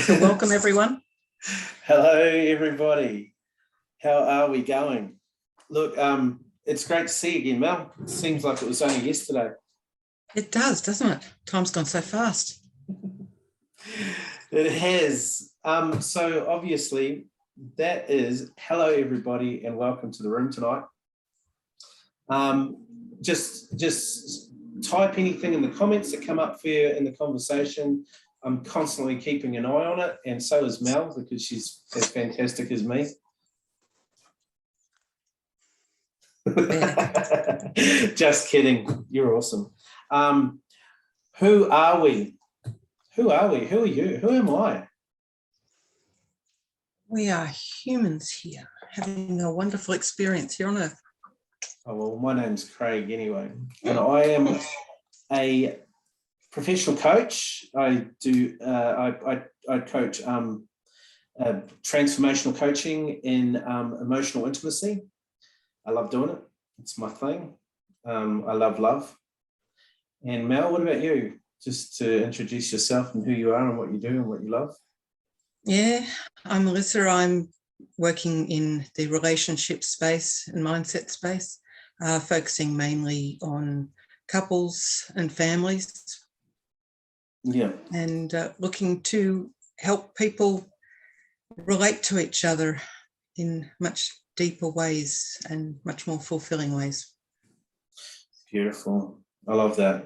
So welcome, everyone. Hello, everybody. How are we going? Look, it's great to see you again, Mel. It seems like it was only yesterday. It does, doesn't it? Time's gone so fast. It has. So obviously, that is hello, everybody, and welcome to the room tonight. Just type anything in the comments that come up for you in the conversation. I'm constantly keeping an eye on it, and so is Mel, because she's as fantastic as me. Just kidding. You're awesome. Who are we? Who are we? Who are you? Who am I? We are humans here, having a wonderful experience here on Earth. Oh, well, my name's Craig anyway, and I am a professional coach. I do. I coach transformational coaching in emotional intimacy. I love doing it. It's my thing. I love love. And Mel, what about you? Just to introduce yourself and who you are and what you do and what you love. Yeah, I'm Melissa. I'm working in the relationship space and mindset space, focusing mainly on couples and families. Yeah. And looking to help people relate to each other in much deeper ways and much more fulfilling ways. Beautiful. I love that.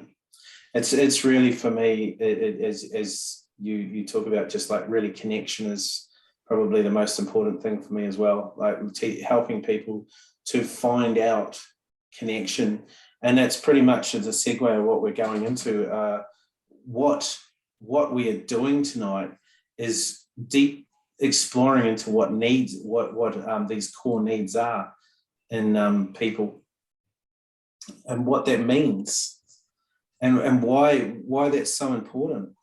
It's really, for me, as you talk about, just like really connection is probably the most important thing for me as well. Like helping people to find out connection, and that's pretty much as a segue of what we're going into. What we are doing tonight is deep exploring into what needs, what these core needs are in people, and what that means, and why that's so important.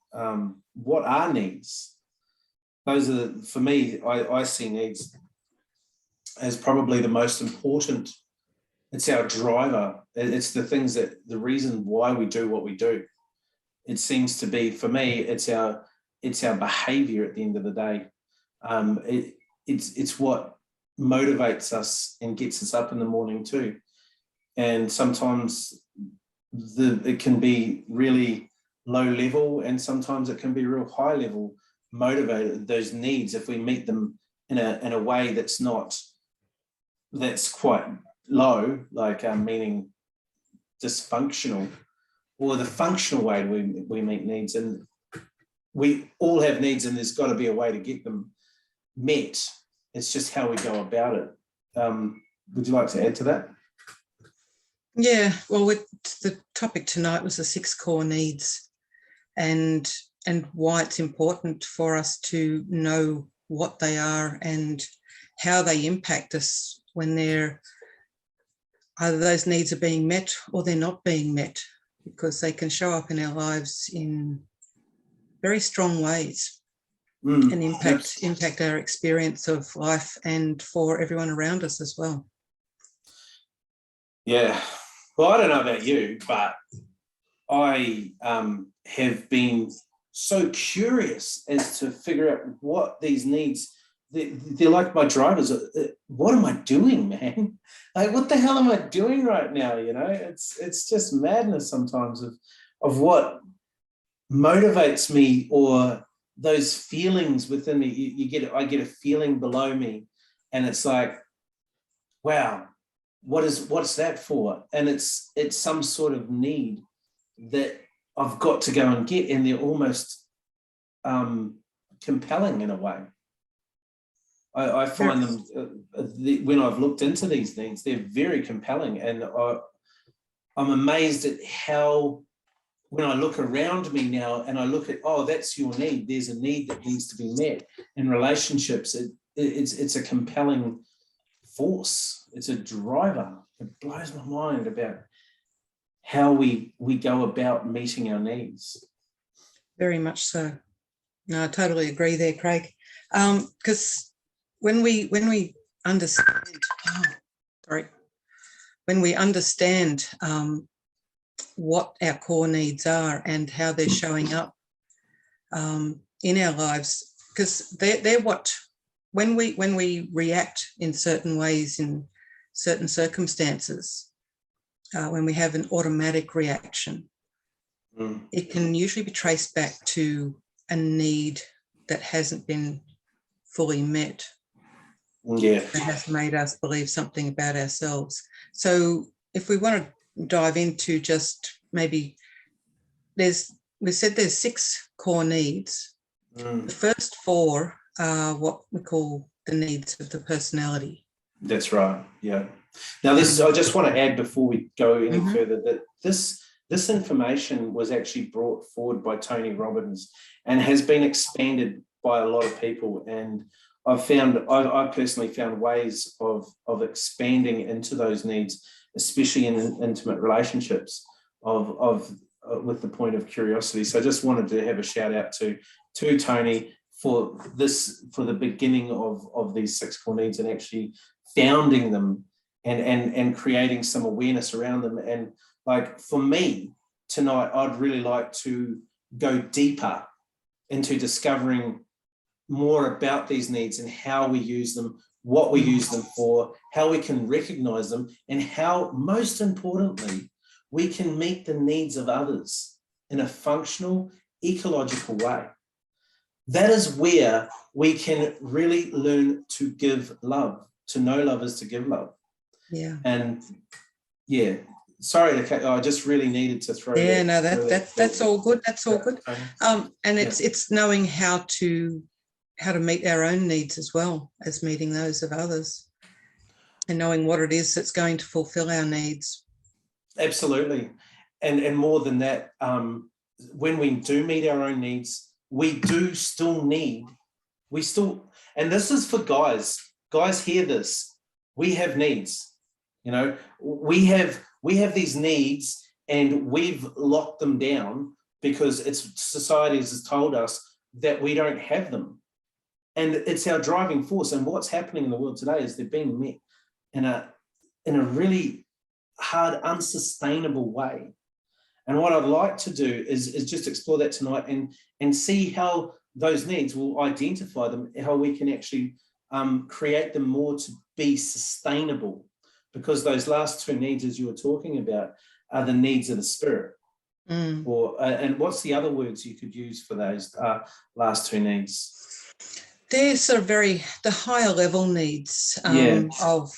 What are needs? Those are, for me, I see needs as probably the most important. It's our driver. It's the things the reason why we do what we do. It seems to be, for me, it's our behavior at the end of the day. It's what motivates us and gets us up in the morning too. And sometimes it can be really low level, and sometimes it can be real high level motivated. Those needs, if we meet them in a way that's quite low, like meaning dysfunctional, or the functional way we meet needs, and we all have needs, and there's got to be a way to get them met. It's just how we go about it. Would you like to add to that? Yeah, well, the topic tonight was the 6 core needs, and why it's important for us to know what they are and how they impact us when either those needs are being met or they're not being met, because they can show up in our lives in very strong ways and impact our experience of life and for everyone around us as well. Yeah. Well, I don't know about you, but I have been so curious as to figure out what these needs, they're like my drivers. What am I doing, man? Like, what the hell am I doing right now? You know, it's just madness sometimes of what motivates me, or those feelings within me. I get a feeling below me, and it's like, wow, what's that for? And it's some sort of need that I've got to go and get, and they're almost compelling in a way. I find them, when I've looked into these things, they're very compelling, and I'm amazed at how, when I look around me now and I look at, oh, that's your need, there's a need that needs to be met in relationships. It's a compelling force. It's a driver. It blows my mind about how we go about meeting our needs. Very much so. No, I totally agree there, Craig. Because when we understand, when we understand what our core needs are and how they're showing up in our lives, because they're what, when we react in certain ways in certain circumstances, when we have an automatic reaction, it can usually be traced back to a need that hasn't been fully met. Yeah. That has made us believe something about ourselves. So if we want to dive into just maybe we said there's 6 core needs. The first 4 are what we call the needs of the personality. That's right. Yeah. Now, this I just want to add before we go any further that this information was actually brought forward by Tony Robbins and has been expanded by a lot of people. And I personally found ways of expanding into those needs, especially in intimate relationships, with the point of curiosity. So I just wanted to have a shout out to Tony for the beginning of these 6 core needs and actually founding them and creating some awareness around them. And like for me tonight, I'd really like to go deeper into discovering more about these needs and how we use them, what we use them for, how we can recognize them, and how, most importantly, we can meet the needs of others in a functional, ecological way. That is where we can really learn to give love, to know love is to give love. Yeah. And yeah, sorry, I just really needed to throw. Yeah, no, that's all good. That's all good. And it's knowing how to meet our own needs as well as meeting those of others, and knowing what it is that's going to fulfill our needs. Absolutely. And more than that, when we do meet our own needs, we still, and this is for guys, hear this, we have needs, we have these needs and we've locked them down because society has told us that we don't have them. And it's our driving force. And what's happening in the world today is they're being met in a really hard, unsustainable way. And what I'd like to do is just explore that tonight and see how those needs, will identify them, how we can actually create them more to be sustainable. Because those last 2 needs, as you were talking about, are the needs of the spirit. And what's the other words you could use for those last 2 needs? They're sort of the higher level needs of,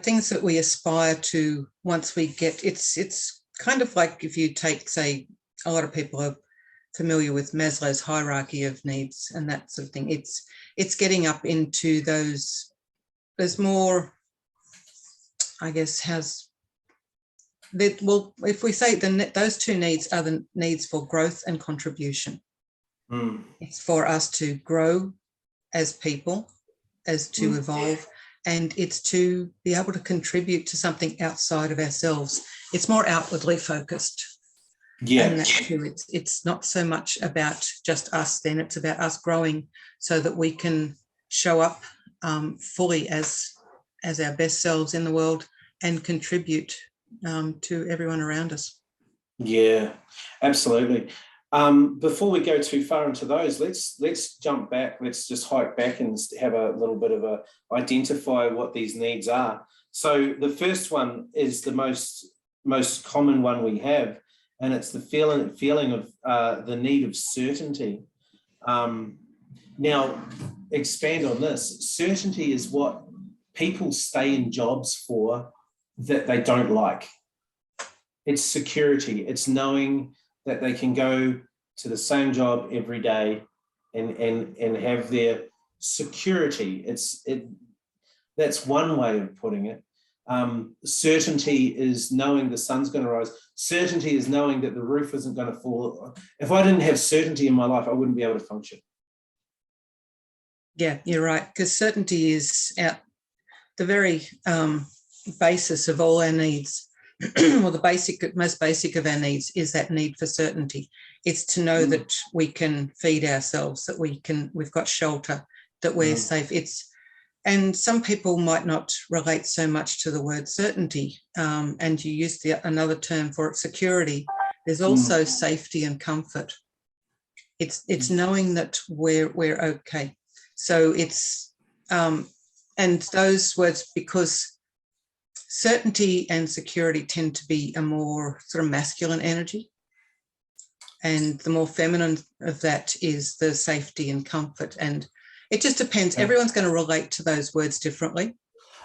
things that we aspire to once we get, it's kind of like if you take, say, a lot of people are familiar with Maslow's hierarchy of needs and that sort of thing. It's getting up into those, there's more, I guess, if we say those 2 needs are the needs for growth and contribution. It's for us to grow as people, as to evolve, and it's to be able to contribute to something outside of ourselves. It's more outwardly focused. Yeah. And that too, it's not so much about just us then, it's about us growing so that we can show up fully as our best selves in the world and contribute to everyone around us. Yeah, absolutely. Before we go too far into those, let's jump back. Let's just hike back and have a little bit of identify what these needs are. So the first one is the most common one we have, and it's the feeling of the need of certainty. Now, expand on this. Certainty is what people stay in jobs for that they don't like. It's security. It's knowing that they can go to the same job every day and have their security. That's one way of putting it. Certainty is knowing the sun's going to rise. Certainty is knowing that the roof isn't going to fall. If I didn't have certainty in my life, I wouldn't be able to function. Yeah, you're right, because certainty is at the very basis of all our needs. Well, the most basic of our needs is that need for certainty. It's to know that we can feed ourselves, that we've got shelter, that we're safe. And some people might not relate so much to the word certainty, and you used another term for it, security. There's also safety and comfort. It's knowing that we're okay. So it's and those words, because certainty and security tend to be a more sort of masculine energy, and the more feminine of that is the safety and comfort. And it just depends. Everyone's going to relate to those words differently.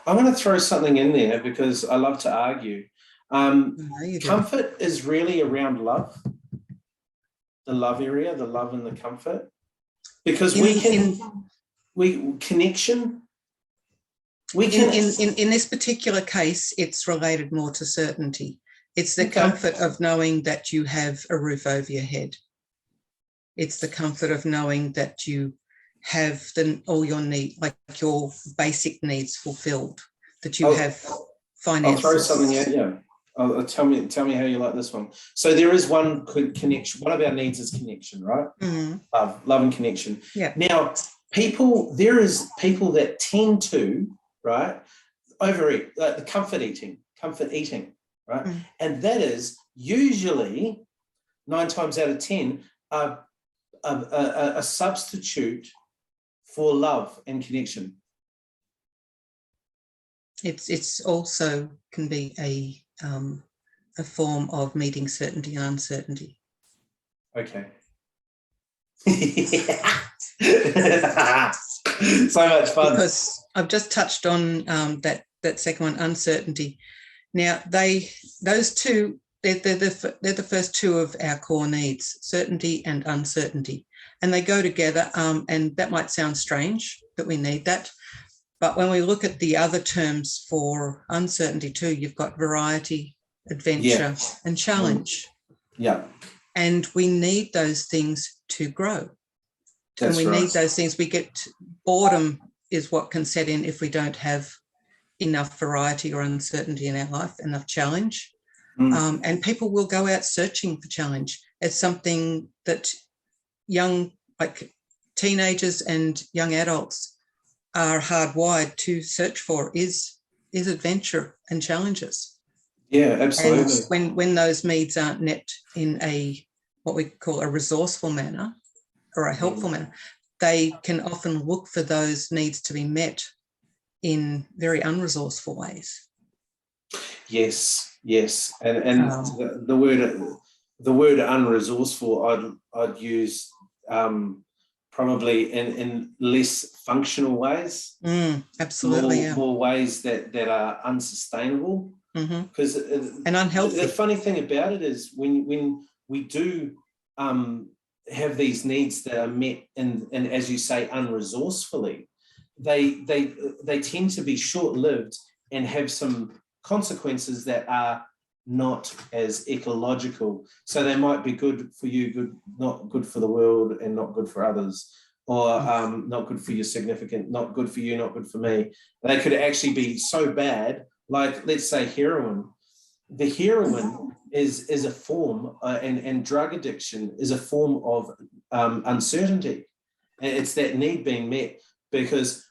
I'm going to throw something in there because I love to argue. Comfort is really around love, the love area, the love and the comfort, because connection. In this particular case, it's related more to certainty. It's the comfort of knowing that you have a roof over your head. It's the comfort of knowing that you have all your needs, like your basic needs fulfilled, that you have finances. I'll throw something at you. Tell me how you like this one. So there is one connection. One of our needs is connection, right? Mm-hmm. Love and connection. Yeah. Now, there is people that tend to, right, overeat, the comfort eating, right? Mm. And that is usually 9 times out of 10 a substitute for love and connection. It's also can be a form of meeting certainty and uncertainty. Okay. So much fun. Because I've just touched on that second one, uncertainty. Now those two, they're the first two of our core needs, certainty and uncertainty, and they go together. And that might sound strange that we need that, but when we look at the other terms for uncertainty too, you've got variety, adventure, and challenge. Yeah. And we need those things to grow. That's and we right. need those things. We get boredom is what can set in if we don't have enough variety or uncertainty in our life, enough challenge. And people will go out searching for challenge. It's something that young, like teenagers and young adults, are hardwired to search for is adventure and challenges. Yeah, absolutely. And when those needs aren't met in what we call a resourceful manner or a helpful manner, they can often look for those needs to be met in very unresourceful ways. Yes. And the word unresourceful I'd use probably in less functional ways. Absolutely. More ways that are unsustainable. Because and unhealthy. The funny thing about it is when we do have these needs that are met and as you say unresourcefully, they tend to be short-lived and have some consequences that are not as ecological. So they might be good for you, not good for the world, and not good for others, or not good for your significant, not good for you, not good for me. They could actually be so bad. Like, let's say heroin. The heroin is a form, and drug addiction is a form of uncertainty. It's that need being met because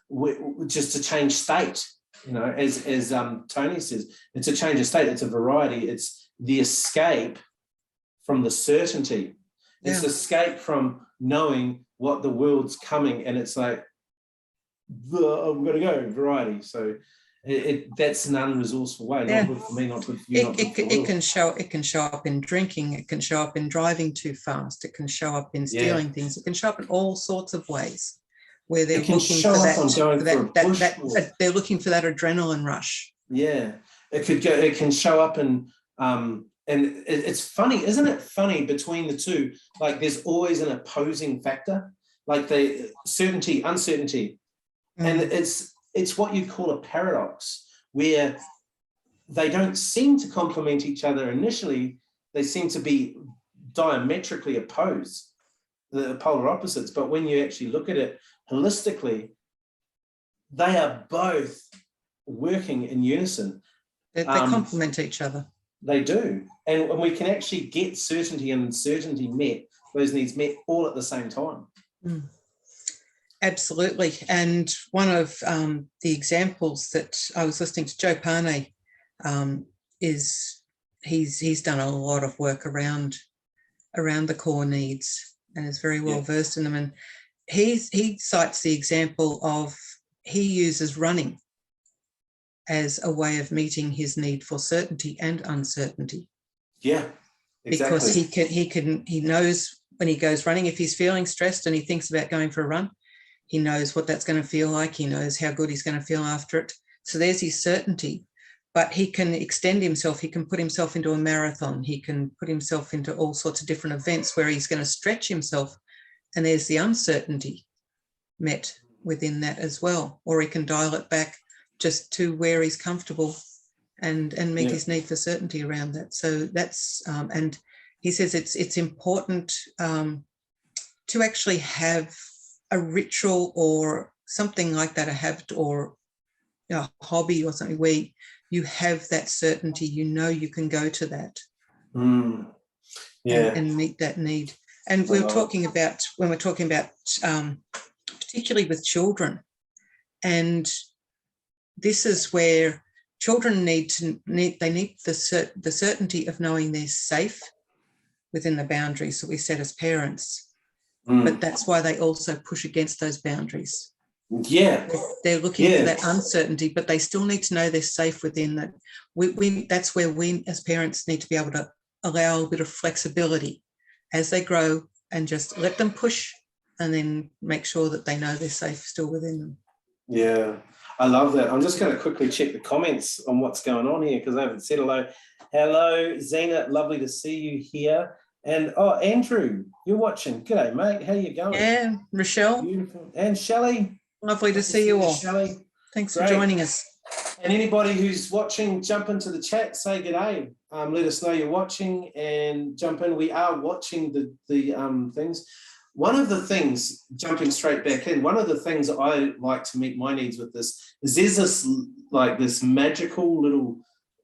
just to change state, as Tony says, it's a change of state. It's a variety. It's the escape from the certainty. It's the escape from knowing what the world's coming, and it's like, I'm going to go, variety. So that's an unresourceful way. Not good for me, not good for you, not good for the world. It can show up in drinking. It can show up in driving too fast. It can show up in stealing things. It can show up in all sorts of ways where they're looking for that. They're looking for that adrenaline rush. Yeah, it can show up in and it's funny, isn't it? Funny between the two. Like there's always an opposing factor, like the certainty, uncertainty, and it's what you'd call a paradox, where they don't seem to complement each other initially. They seem to be diametrically opposed, the polar opposites. But when you actually look at it holistically, they are both working in unison. They complement each other. They do. And we can actually get certainty and uncertainty met, those needs met, all at the same time. Absolutely. And one of the examples that I was listening to, Joe Pane, is he's done a lot of work around the core needs. and is very well versed in them. And he cites the example of he uses running as a way of meeting his need for certainty and uncertainty. Yeah, exactly. Because he knows when he goes running, if he's feeling stressed and he thinks about going for a run, he knows what that's going to feel like. He knows how good he's going to feel after it. So there's his certainty. But he can extend himself. He can put himself into a marathon. He can put himself into all sorts of different events where he's going to stretch himself. And there's the uncertainty met within that as well. Or he can dial it back just to where he's comfortable and meet his need for certainty around that. So that's, and he says it's important to actually have a ritual or something like that, a habit or a hobby or something where you have that certainty, you know you can go to that and meet that need. And we're talking about, when we're talking about particularly with children, and this is where children need the certainty of knowing they're safe within the boundaries that we set as parents. But that's why they also push against those boundaries. Yeah, they're looking for that uncertainty, but they still need to know they're safe within that. That's where we as parents need to be able to allow a bit of flexibility as they grow and just let them push and then make sure that they know they're safe still within them. Yeah, I love that. I'm just going to quickly check the comments on what's going on here because I haven't said hello. Hello, Zena, lovely to see you here. And Andrew, you're watching. G'day, mate. How you going? Yeah, Rochelle. Beautiful. And Shelley. Lovely to see you all. Shelley. Thanks for joining us. And anybody who's watching, jump into the chat, say g'day. Let us know you're watching and jump in. We are watching the things. One of the things, jumping straight back in, one of the things I like to meet my needs with this is there's this magical little,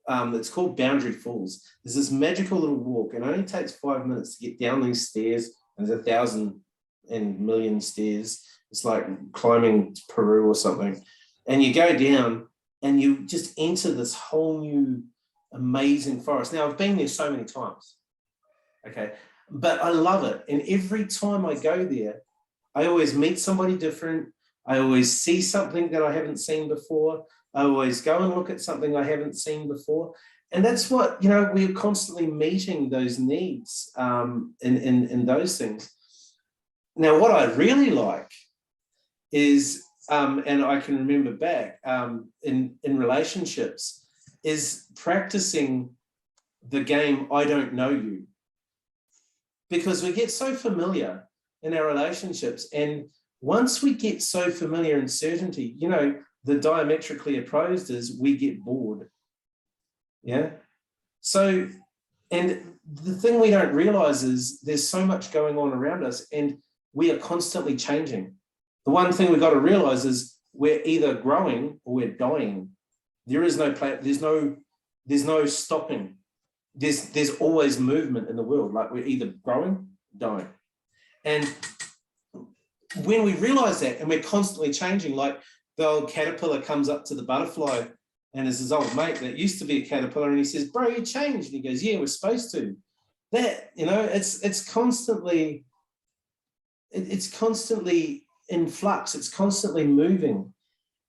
it's called Boundary Falls. There's this magical little walk. It only takes 5 minutes to get down these stairs, and there's 1,000 and million stairs. It's like climbing Peru or something. And you go down and you just enter this whole new amazing forest. Now, I've been there so many times, okay? But I love it. And every time I go there, I always meet somebody different. I always see something that I haven't seen before. I always go and look at something I haven't seen before. And that's what, we're constantly meeting those needs in those things. Now, what I really like is, and I can remember back in relationships, is practicing the game, I don't know you. Because we get so familiar in our relationships. And once we get so familiar in certainty, the diametrically opposed is we get bored. Yeah. So, and the thing we don't realize is there's so much going on around us and we are constantly changing. The one thing we've got to realize is we're either growing or we're dying. There is no plan, there's no stopping. There's always movement in the world. Like we're either growing, dying. And when we realize that and we're constantly changing, like the old caterpillar comes up to the butterfly and is his old mate that used to be a caterpillar and he says, bro, you changed. And he goes, yeah, we're supposed to. That, it's constantly in flux. It's constantly moving.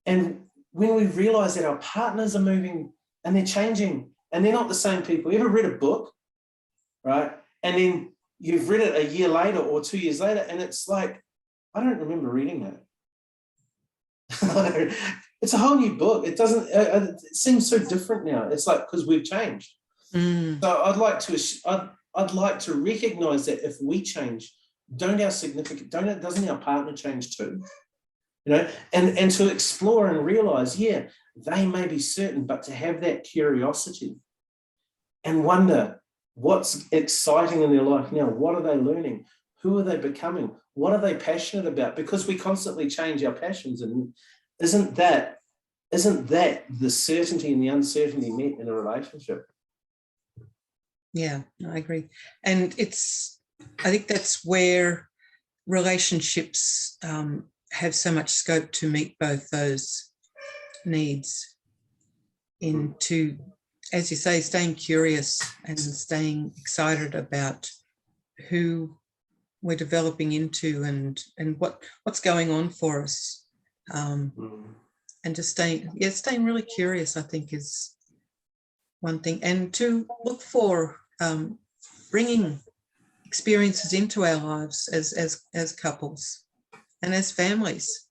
And when we realize that our partners are moving and they're changing and they're not the same people. You ever read a book, right? And then you've read it a year later or 2 years later and it's like, I don't remember reading that. It's a whole new book. It doesn't, it seems so different now. It's like, because we've changed. So I'd like to recognize that if we change, doesn't our partner change too? And to explore and realize, yeah, they may be certain, but to have that curiosity and wonder what's exciting in their life now, what are they learning? Who are they becoming? What are they passionate about? Because we constantly change our passions, and isn't that the certainty and the uncertainty met in a relationship? Yeah, I agree. And I think that's where relationships have so much scope to meet both those needs into, as you say, staying curious and staying excited about who we're developing into, and what's going on for us. And just staying really curious, I think, is one thing, and to look for bringing experiences into our lives as couples and as families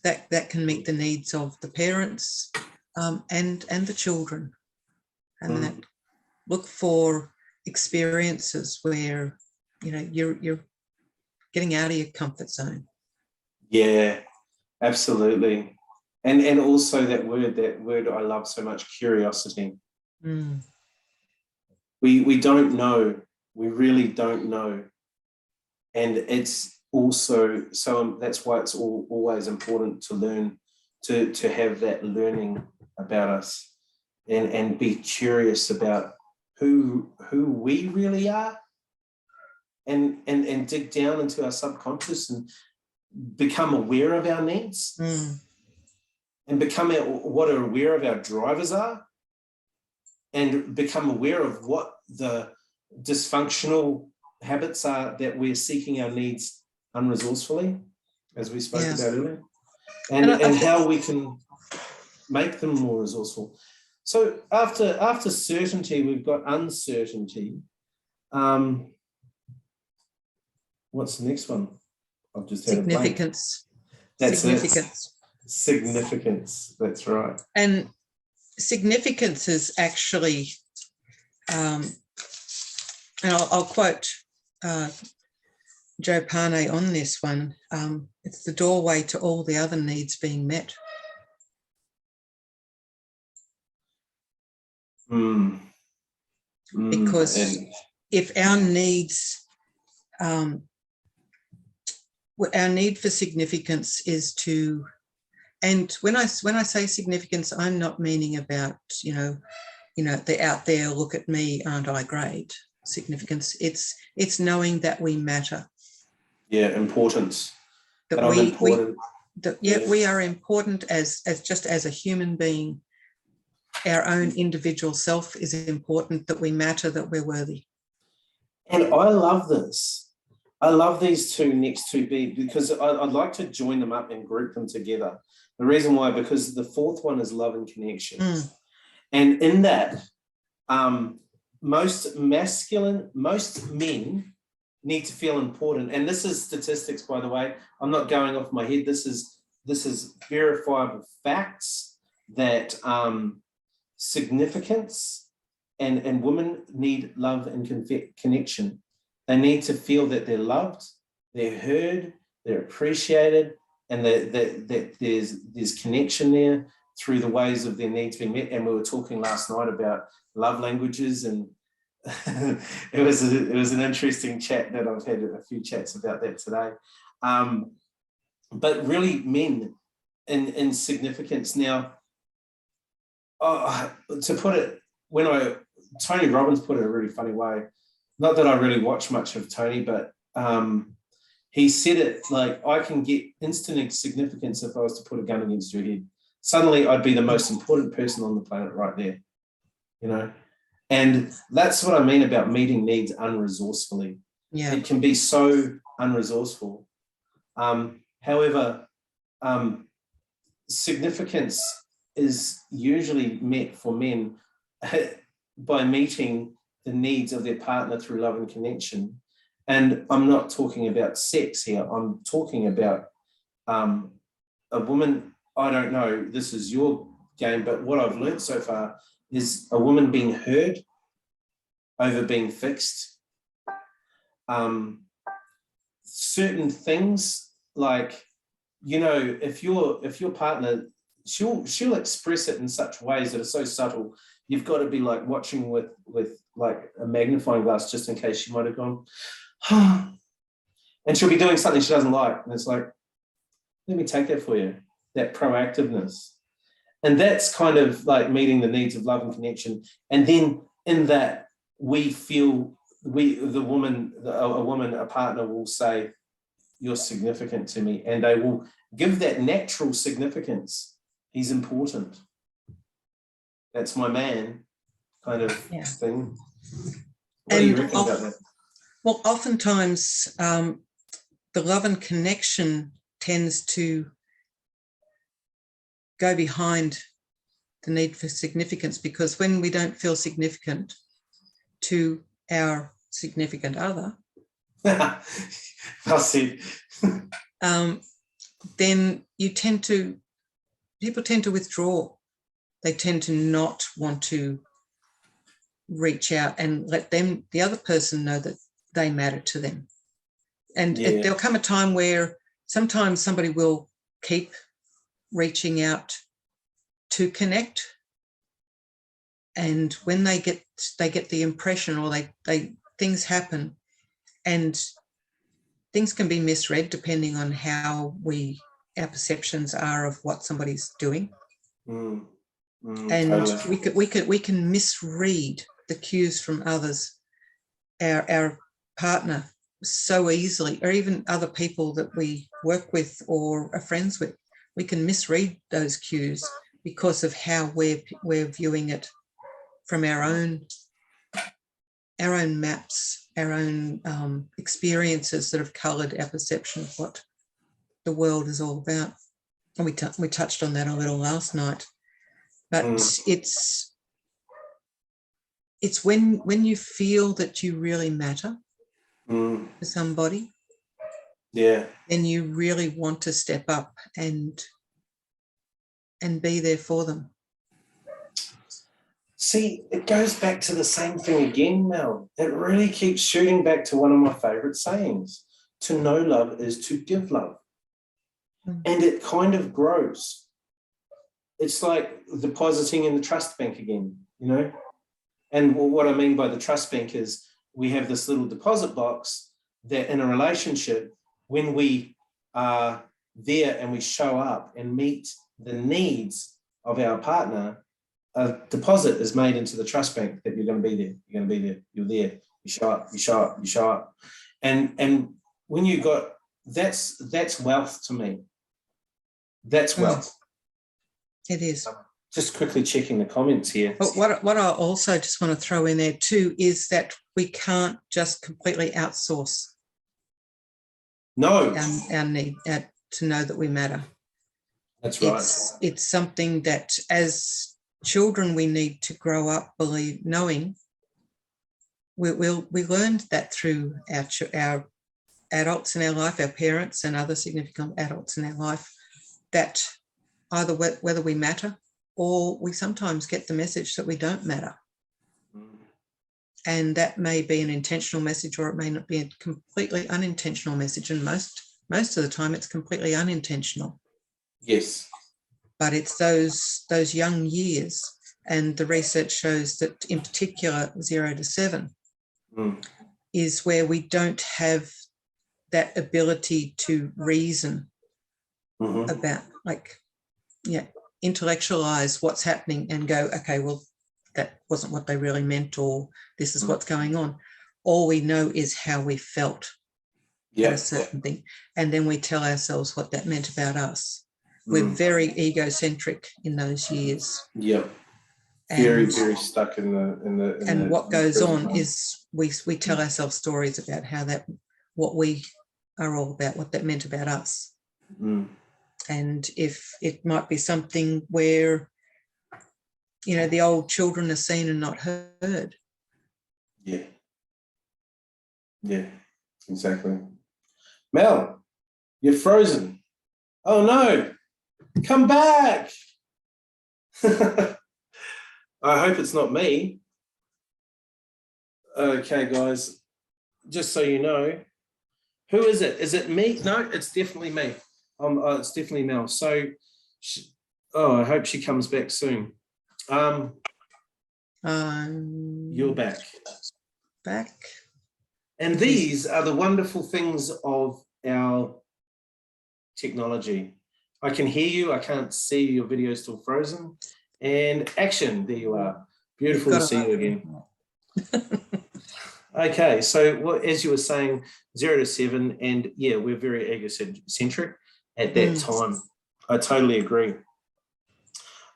that can meet the needs of the parents and the children, and that look for experiences where you're getting out of your comfort zone. Yeah, absolutely. And also that word I love so much, curiosity. We don't know. We really don't know. And it's also, so that's why it's always important to learn, to have that learning about us, and be curious about who we really are, and dig down into our subconscious and become aware of our needs, and become aware of our drivers are, and become aware of what the dysfunctional habits are that we're seeking our needs unresourcefully, as we spoke about earlier, and how we can make them more resourceful. So after certainty, we've got uncertainty. What's the next one? I've just had significance. That's significance. it. Significance. That's right. And significance is actually, and I'll quote Joe Pane on this one. It's the doorway to all the other needs being met. Because if our needs, our need for significance is to, and when I say significance, I'm not meaning about the out there, look at me, aren't I great? Significance. It's knowing that we matter. Yeah, importance. That I'm important. We are important as just as a human being. Our own individual self is important, that we matter, that we're worthy. And I love this. I love these next two because I'd like to join them up and group them together. The reason why, because the fourth one is love and connection. And in that, most men need to feel important. And this is statistics, by the way. I'm not going off my head. This is verifiable facts that significance and women need love and connection. They need to feel that they're loved, they're heard, they're appreciated, and that there's connection there through the ways of their needs being met. And we were talking last night about love languages, and it was an interesting chat that I've had a few chats about that today. But really, men in significance now. To put it, Tony Robbins put it in a really funny way. Not that I really watch much of Tony, but he said it like, I can get instant significance if I was to put a gun against your head. Suddenly, I'd be the most important person on the planet right there, And that's what I mean about meeting needs unresourcefully. Yeah, it can be so unresourceful. However, significance is usually met for men by meeting the needs of their partner through love and connection. And I'm not talking about sex here. I'm talking about a woman. I don't know, this is your game, but what I've learned so far is a woman being heard over being fixed. Certain things like, if your partner, she'll express it in such ways that are so subtle, you've got to be like watching with like a magnifying glass, just in case she might have gone, and she'll be doing something she doesn't like. And it's like, let me take that for you, that proactiveness. And that's kind of like meeting the needs of love and connection. And then in that, we feel, a partner will say, you're significant to me. And they will give that natural significance. He's important. That's my man, kind of thing. What do you reckon about that? Well, oftentimes the love and connection tends to go behind the need for significance, because when we don't feel significant to our significant other, Well said. then people tend to withdraw. They tend to not want to reach out and let the other person know that they matter to them. And there'll come a time where sometimes somebody will keep reaching out to connect. And when they get the impression, or things happen, and things can be misread depending on how our perceptions are of what somebody's doing. And totally. we can misread the cues from others, our partner, so easily, or even other people that we work with or are friends with. We can misread those cues because of how we're viewing it from our own maps, our own experiences that have coloured our perception of what the world is all about. And we touched on that a little last night. But it's when you feel that you really matter to somebody, then you really want to step up and be there for them. See, it goes back to the same thing again, Mel. It really keeps shooting back to one of my favourite sayings. To know love is to give love. And it kind of grows. It's like depositing in the trust bank again, you know? And what I mean by the trust bank is we have this little deposit box that in a relationship, when we are there and we show up and meet the needs of our partner, a deposit is made into the trust bank that you're going to be there. You're going to be there. You're there. You show up. You show up. You show up. And when you got that's wealth to me. That's wealth. It is. Just quickly checking the comments here. But what I also just want to throw in there too is that we can't just completely outsource. No. Our need to know that we matter. That's right. It's something that as children we need to grow up knowing. We learned that through our adults in our life, our parents and other significant adults in our life, that either whether we matter or we sometimes get the message that we don't matter. And that may be an intentional message, or it may not be a completely unintentional message. And most of the time it's completely unintentional. Yes. But it's those young years, and the research shows that in particular 0 to 7 is where we don't have that ability to reason about, intellectualize what's happening and go, okay, well, that wasn't what they really meant, or this is what's going on. All we know is how we felt at a certain thing. And then we tell ourselves what that meant about us. We're very egocentric in those years. Yep. Very stuck in the and what goes on is we tell ourselves stories about what we are all about, what that meant about us. And if it might be something where, the old children are seen and not heard. Yeah. Yeah, exactly. Mel, you're frozen. Oh no, come back. I hope it's not me. Okay, guys, just so you know, who is it? Is it me? No, it's definitely me. It's definitely Mel. So, I hope she comes back soon. You're back. Back. And these are the wonderful things of our technology. I can hear you. I can't see you. Your video is still frozen. And action. There you are. Beautiful to see you again. Okay, so as you were saying, 0 to 7, and yeah, we're very egocentric at that time. I totally agree.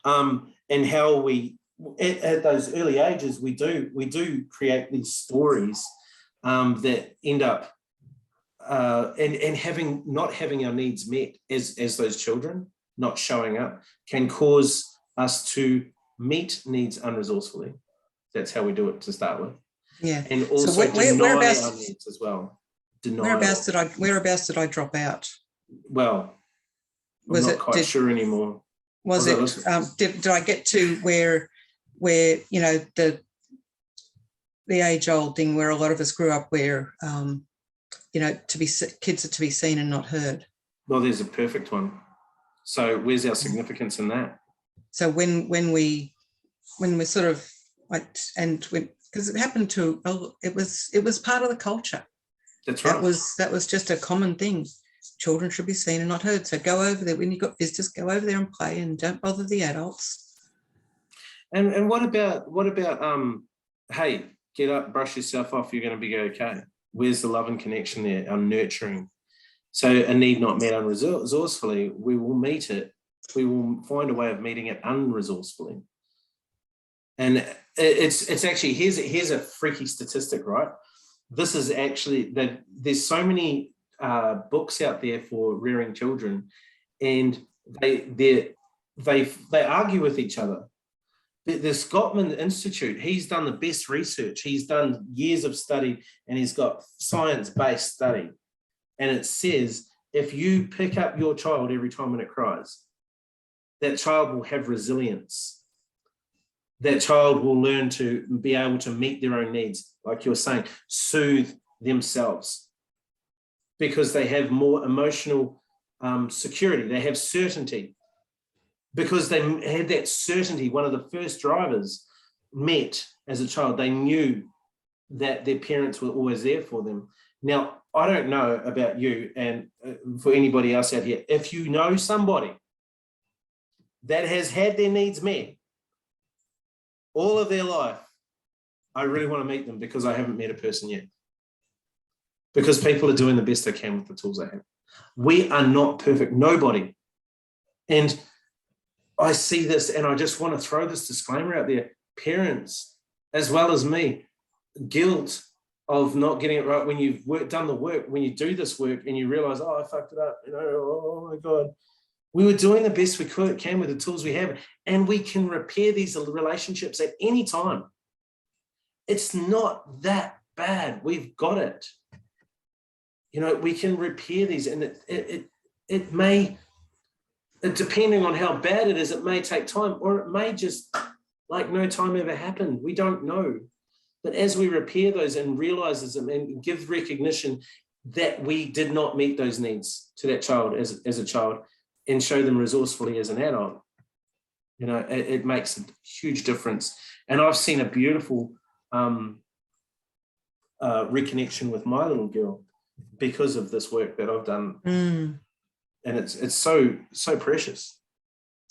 And how we, at those early ages, we do create these stories that end up and not having our needs met as those children, not showing up, can cause us to meet needs unresourcefully. That's how we do it to start with. Yeah. And also So deny whereabouts, our needs as well. whereabouts did I drop out? Well, I'm not quite sure anymore. Did I get to where you know, the age old thing where a lot of us grew up, where you know, kids are to be seen and not heard? Well, there's a perfect one. So where's our significance in that? So when we're sort of like, and because it happened to, it was part of the culture. That's right. That was just a common thing. Children should be seen and not heard. So go over there when you've got visitors. Go over there and play, and don't bother the adults. And what about hey, get up, brush yourself off. You're going to be okay. Where's the love and connection there? Our nurturing. So a need not met unresourcefully, we will meet it. We will find a way of meeting it unresourcefully. And it's actually, here's a freaky statistic, right? This is actually that there's so many books out there for rearing children, and they argue with each other. The Scottman Institute, he's done the best research. He's done years of study, and he's got science-based study. And it says, if you pick up your child every time when it cries, that child will have resilience. That child will learn to be able to meet their own needs, like you're saying, soothe themselves, because they have more emotional security. They have certainty. Because they had that certainty, one of the first drivers met as a child, they knew that their parents were always there for them. Now, I don't know about you, and for anybody else out here, if you know somebody that has had their needs met all of their life, I really want to meet them, because I haven't met a person yet. Because people are doing the best they can with the tools they have. We are not perfect, nobody. And I see this, and I just want to throw this disclaimer out there. Parents, as well as me, guilt of not getting it right when you've done the work, when you do this work and you realize, oh, I fucked it up, you know, oh my God. We were doing the best we can with the tools we have, and we can repair these relationships at any time. It's not that bad. We've got it. You know, we can repair these, and it may, depending on how bad it is, it may take time, or it may just, like, no time ever happened. We don't know. But as we repair those and realize them and give recognition that we did not meet those needs to that child as a child, and show them resourcefully as an adult, you know, it makes a huge difference. And I've seen a beautiful reconnection with my little girl because of this work that I've done. And it's so precious.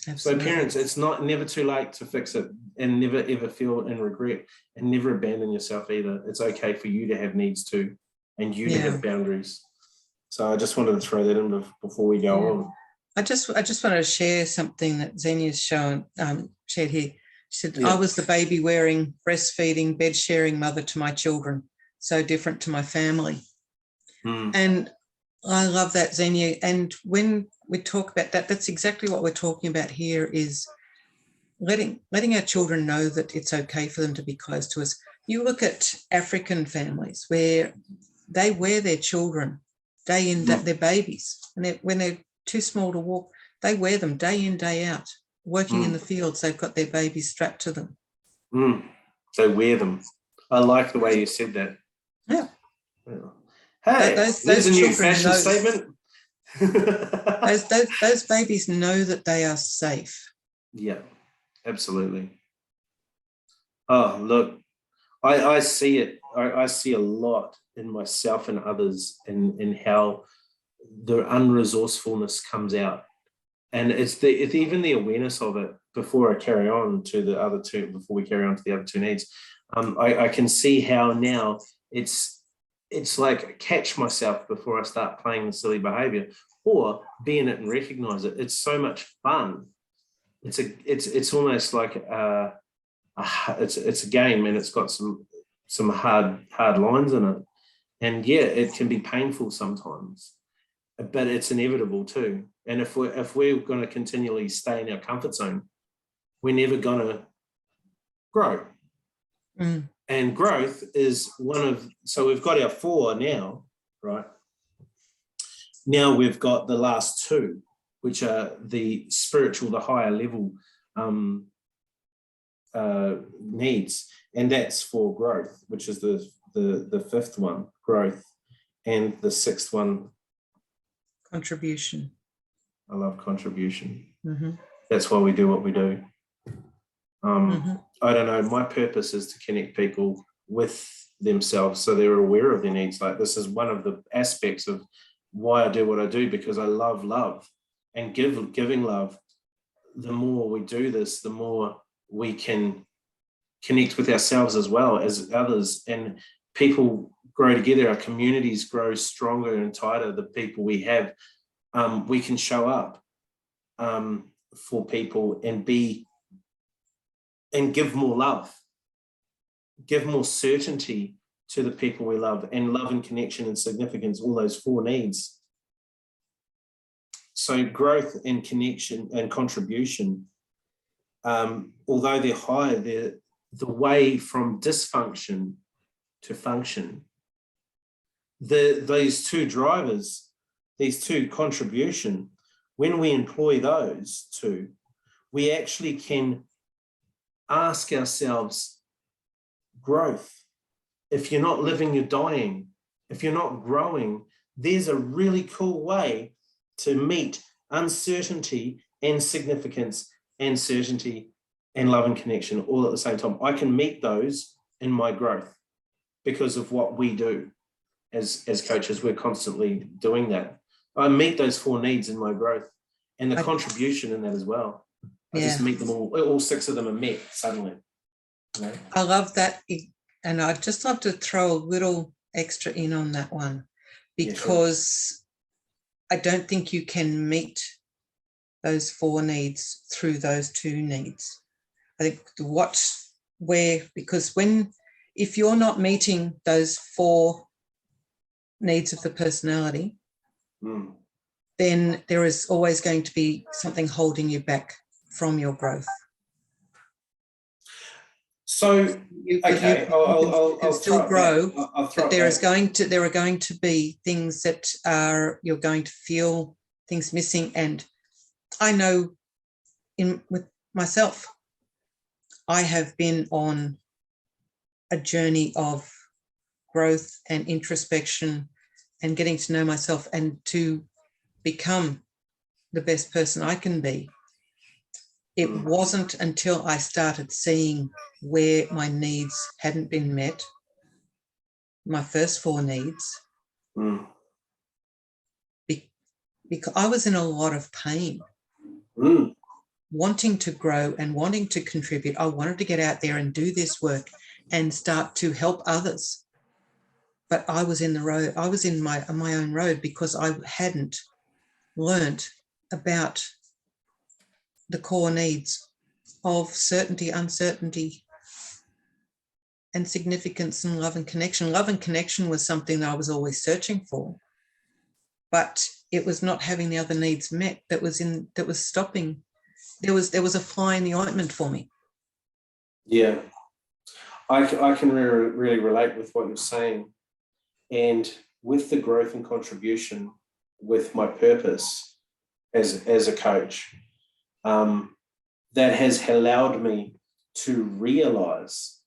Absolutely. So parents, it's never too late to fix it, and never ever feel in regret, and never abandon yourself either. It's okay for you to have needs too, and you to have boundaries. So I just wanted to throw that in before we go on. I just wanted to share something that Xenia's shared here. She said, I was the baby wearing, breastfeeding, bed sharing mother to my children, so different to my family. And I love that, Xenia. And when we talk about that, that's exactly what we're talking about here, is letting our children know that it's okay for them to be close to us. You look at African families where they wear their children day in, their babies, and when they're too small to walk, they wear them day in, day out. Working in the fields, they've got their babies strapped to them. They wear them. I like the way you said that. Yeah. Hey, there's a new fashion statement. those babies know that they are safe. Yeah, absolutely. Oh, look, I see it. I see a lot in myself and others in how the unresourcefulness comes out. And it's even the awareness of it before I carry on to the other two, before we carry on to the other two needs. I can see how now it's like catch myself before I start playing the silly behavior, or be in it and recognize it. It's so much fun. It's almost like it's a game, and it's got some hard lines in it. And yeah, it can be painful sometimes, but it's inevitable too. And if we're going to continually stay in our comfort zone, we're never going to grow. Mm. And growth is so we've got our 4 now, right? Now we've got the last 2, which are the spiritual, the higher level needs. And that's for growth, which is the 5th one, growth. And the 6th one, Contribution. I love contribution. Mm-hmm. That's why we do what we do. I don't know, my purpose is to connect people with themselves so they're aware of their needs. Like, this is one of the aspects of why I do what I do, because I love love and giving love. The more we do this, the more we can connect with ourselves as well as others, and people grow together. Our communities grow stronger and tighter. The people we have, we can show up for people and give more love, give more certainty to the people we love, and love and connection and significance, all those 4 needs. So growth and connection and contribution, although they're higher, they're the way from dysfunction to function. These 2 drivers, these 2 contribution, when we employ those 2, we actually can ask ourselves, growth. If you're not living, you're dying. If you're not growing, there's a really cool way to meet uncertainty and significance and certainty and love and connection all at the same time. I can meet those in my growth because of what we do as coaches. We're constantly doing that. I meet those 4 needs in my growth, and the contribution in that as well. I just meet them all 6 of them are met suddenly. You know? I love that. And I'd just love to throw a little extra in on that one, because I don't think you can meet those 4 needs through those 2 needs. I think because if you're not meeting those 4 needs of the personality, then there is always going to be something holding you back from your growth. So I'll still grow, but there are going to be things that you're going to feel things missing. And I know with myself, I have been on a journey of growth and introspection and getting to know myself and to become the best person I can be. It wasn't until I started seeing where my needs hadn't been met, my first 4 needs, because I was in a lot of pain, wanting to grow and wanting to contribute. I wanted to get out there and do this work and start to help others. But I was in the road. I was in my own road because I hadn't learnt about the core needs of certainty, uncertainty, and significance, and love and connection. Love and connection was something that I was always searching for, but it was not having the other needs met that was stopping. There was a fly in the ointment for me. Yeah, I can really relate with what you're saying, and with the growth and contribution, with my purpose as a coach. That has allowed me to realize,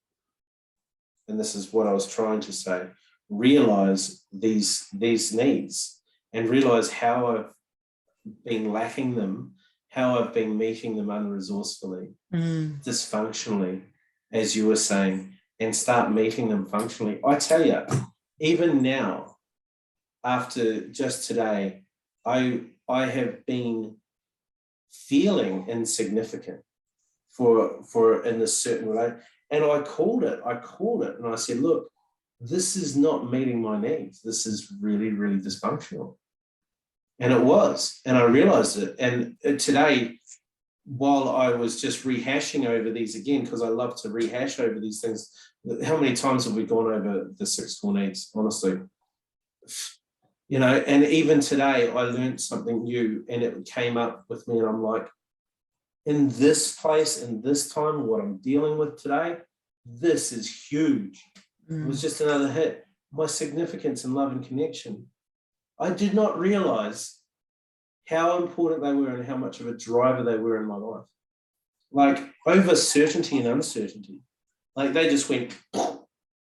and this is what I was trying to say, realize these needs and realize how I've been lacking them, how I've been meeting them unresourcefully, dysfunctionally, as you were saying, and start meeting them functionally. I tell you, even now, after just today, I have been feeling insignificant for in this certain way. And I called it and I said, look, this is not meeting my needs. This is really, really dysfunctional. And it was, and I realized it. And today, while I was just rehashing over these again, because I love to rehash over these things, how many times have we gone over the 6 core needs, honestly? you know, and even today I learned something new and it came up with me and I'm like, in this place, in this time, what I'm dealing with today, this is huge. It was just another hit. My significance and love and connection. I did not realize how important they were and how much of a driver they were in my life. Like over certainty and uncertainty. Like they just went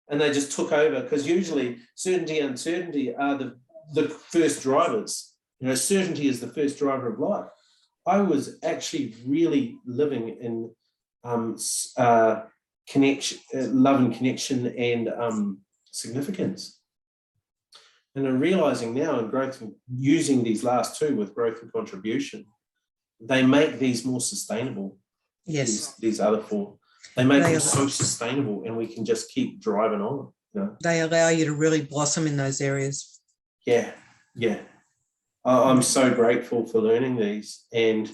and they just took over, because usually certainty and uncertainty are the first drivers. You know, certainty is the first driver of life. I was actually really living in connection, love and connection and significance. And I'm realizing now in growth, using these last two with growth and contribution, they make these more sustainable. Yes. These other four, they make them so sustainable, and we can just keep driving on. You know? They allow you to really blossom in those areas. Yeah, yeah. I'm so grateful for learning these, and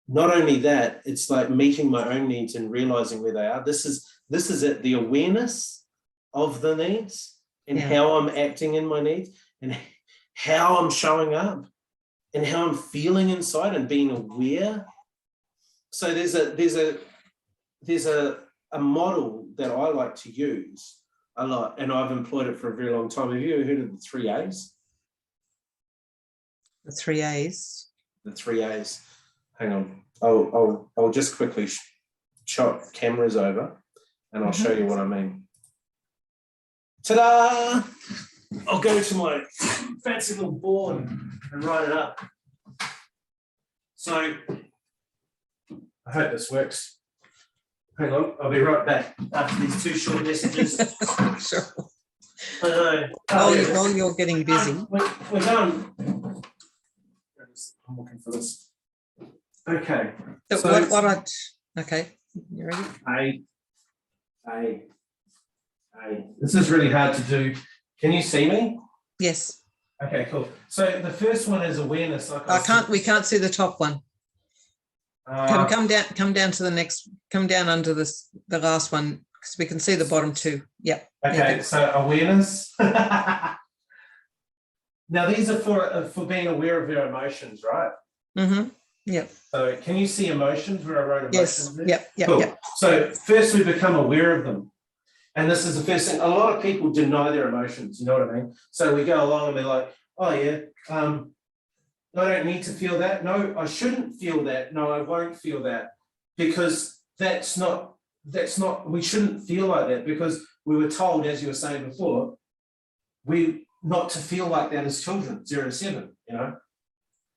not only that, it's like meeting my own needs and realizing where they are. This is it, the awareness of the needs and how I'm acting in my needs and how I'm showing up and how I'm feeling inside and being aware. So there's a model that I like to use a lot, and I've employed it for a very long time. Have you ever heard of the 3 A's? The 3 A's. The 3 A's. Hang on. I'll just quickly chop cameras over, and I'll show you what I mean. Ta-da! I'll go to my fancy little board and write it up. So I hope this works. Hang on, I'll be right back after these 2 short messages. Sure. I know. While you're getting busy. We're done. I'm looking for this. Okay. So okay, you ready? This is really hard to do. Can you see me? Yes. Okay, cool. So the first one is awareness. We can't see the top one. Come down to the next. Come down under the last one, because we can see the bottom 2. Yep. Okay, so awareness. Now these are for being aware of your emotions, right? Mm-hmm. Yep. So can you see emotions where I wrote emotions? Yes. Yep. Cool. Yep. So first we become aware of them. And this is the first thing. A lot of people deny their emotions, you know what I mean? So we go along and they're like, oh yeah, I don't need to feel that. No, I shouldn't feel that. No, I won't feel that. Because that's not, we shouldn't feel like that, because we were told, as you were saying before, not to feel like that as children, 0 to 7, you know?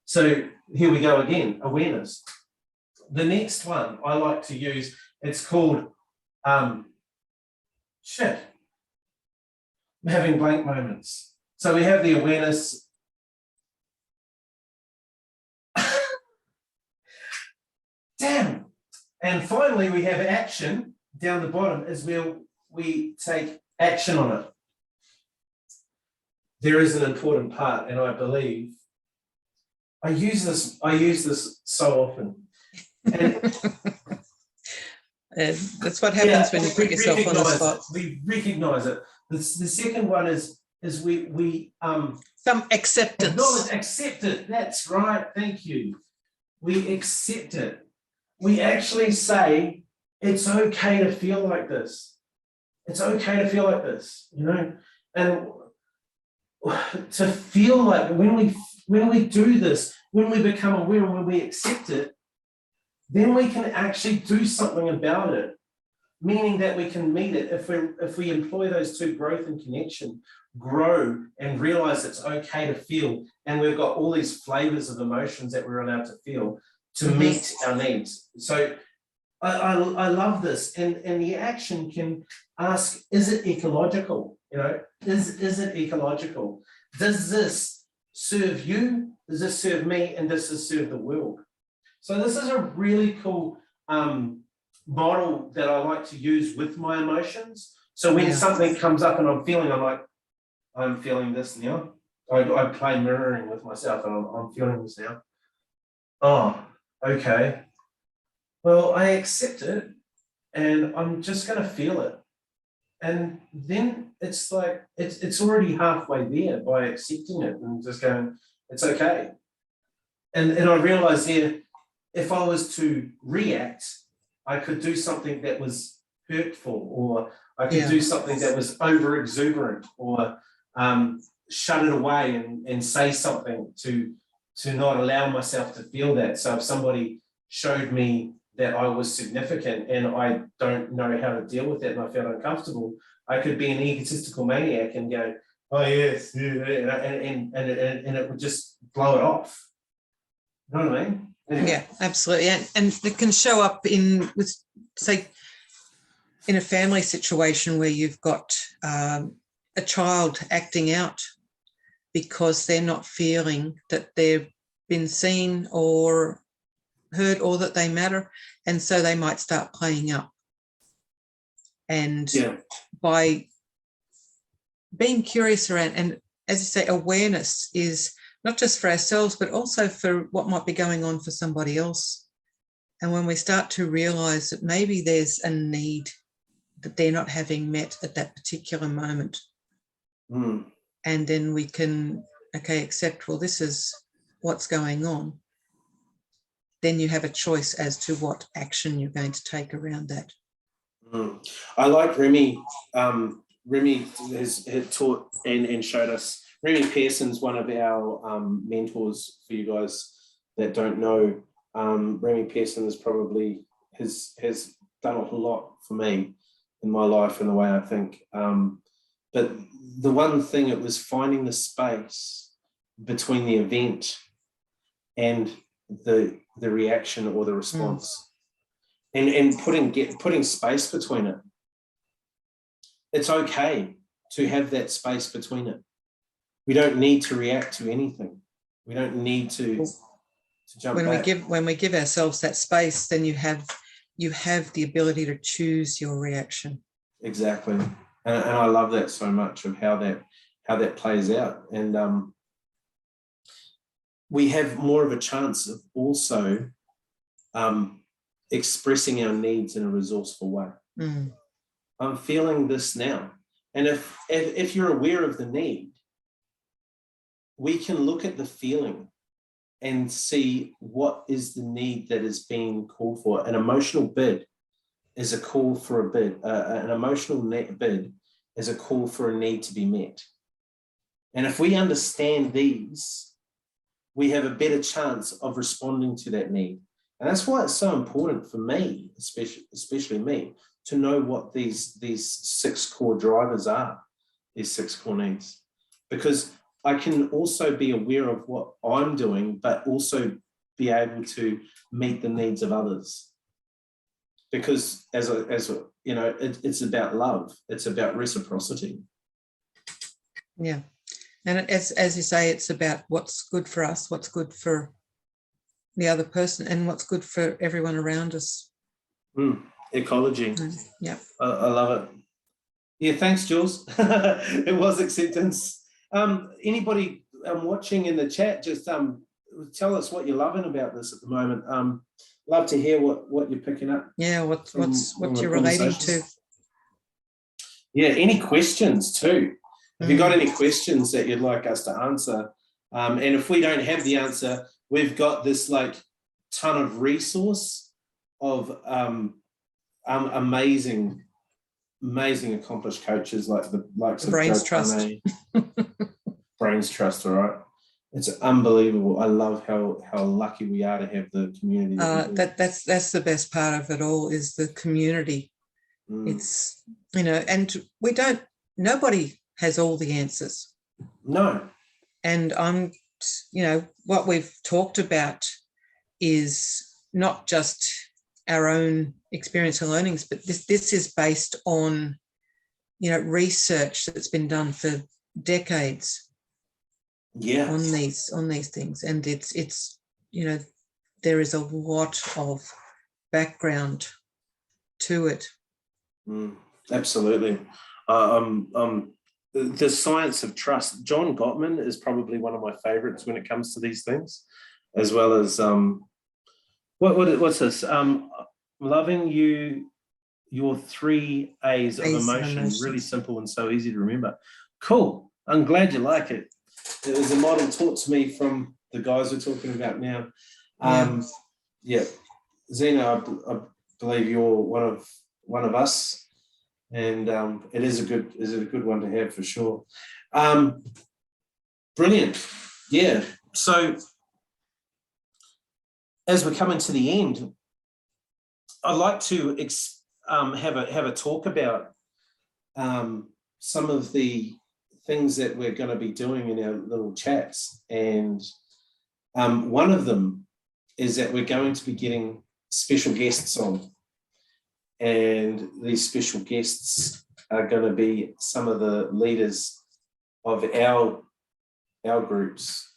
So here we go again, awareness. The next one I like to use, it's called, I'm having blank moments. So we have the awareness. Damn. And finally, we have action down the bottom as we take action on it. There is an important part, and I believe I use this so often. And that's what happens when you put yourself on the spot. We recognize it. The second one is we some acceptance. Accept it. That's right. Thank you. We accept it. We actually say it's okay to feel like this. It's okay to feel like this, you know, and to feel like when we do this, when we become aware and when we accept it, then we can actually do something about it, meaning that we can meet it. If we employ those 2, growth and connection, grow and realize it's okay to feel, and we've got all these flavors of emotions that we're allowed to feel to meet our needs. So I love this, and the action can ask, is it ecological? You know, is it ecological? Does this serve you? Does this serve me? And does this serve the world? So this is a really cool model that I like to use with my emotions. So when something comes up and I'm like, I'm feeling this now. I play mirroring with myself, and I'm feeling this now. Oh, okay. Well, I accept it, and I'm just going to feel it. And then it's like it's already halfway there by accepting it and just going, it's okay. And I realized there, if I was to react, I could do something that was hurtful, or I could do something that was over exuberant, or shut it away and say something to not allow myself to feel that. So if somebody showed me that I was significant and I don't know how to deal with it and I felt uncomfortable, I could be an egotistical maniac and go, oh yes, yeah, and it would just blow it off. You know what I mean? Anyway. Yeah, absolutely. And it can show up in, with, say, in a family situation where you've got a child acting out because they're not feeling that they've been seen or heard or that they matter. And so they might start playing up. And by being curious around, and as you say, awareness is not just for ourselves, but also for what might be going on for somebody else. And when we start to realise that maybe there's a need that they're not having met at that particular moment, and then we can, okay, accept, well, this is what's going on, then you have a choice as to what action you're going to take around that. I like Remy. Remy has taught and showed us. Remy Pearson's one of our mentors for you guys that don't know. Remy Pearson is probably has done a lot for me in my life and the way I think. But the one thing, it was finding the space between the event and the reaction or the response. And putting space between it. It's okay to have that space between it. We don't need to react to anything. We don't need to jump back. When we give ourselves that space, then you have the ability to choose your reaction. Exactly, and I love that so much of how that plays out, and we have more of a chance of also expressing our needs in a resourceful way. I'm feeling this now. And if you're aware of the need, we can look at the feeling and see what is the need that is being called for. An emotional bid is a call for a bid. An emotional bid is a call for a need to be met. And if we understand these, we have a better chance of responding to that need. And that's why it's so important for me, especially me, to know what these 6 core drivers are, these 6 core needs. Because I can also be aware of what I'm doing, but also be able to meet the needs of others. Because as you know, it's about love. It's about reciprocity. Yeah. And as you say, it's about what's good for us, what's good for the other person, and what's good for everyone around us. Ecology. Yeah. I love it. Yeah, thanks, Jules. It was acceptance. Anybody watching in the chat, just tell us what you're loving about this at the moment. Love to hear what you're picking up. Yeah, what you're relating to. Yeah, any questions too? Have you got any questions that you'd like us to answer? And if we don't have the answer, we've got this like ton of resource of amazing accomplished coaches like the likes of Brains Trust. Brains Trust, all right. It's unbelievable. I love how lucky we are to have the community. That's the best part of it all, is the community. It's, you know, and nobody has all the answers. No. And you know, what we've talked about is not just our own experience and learnings, but this is based on, you know, research that's been done for decades. Yeah. On these things. And it's you know, there is a lot of background to it. Absolutely. The science of trust. John Gottman is probably one of my favorites when it comes to these things, as well as what's this? Loving you your 3 A's of A's of emotion. emotion. Really simple and so easy to remember. Cool. I'm glad you like it. It was a model taught to me from the guys we're talking about now. Yeah. Zena, I believe you're one of us, and it is a good one to have for sure. Brilliant. Yeah. So as we're coming to the end, I'd like to have a talk about some of the things that we're going to be doing in our little chats, and one of them is that we're going to be getting special guests on, and these special guests are going to be some of the leaders of our groups.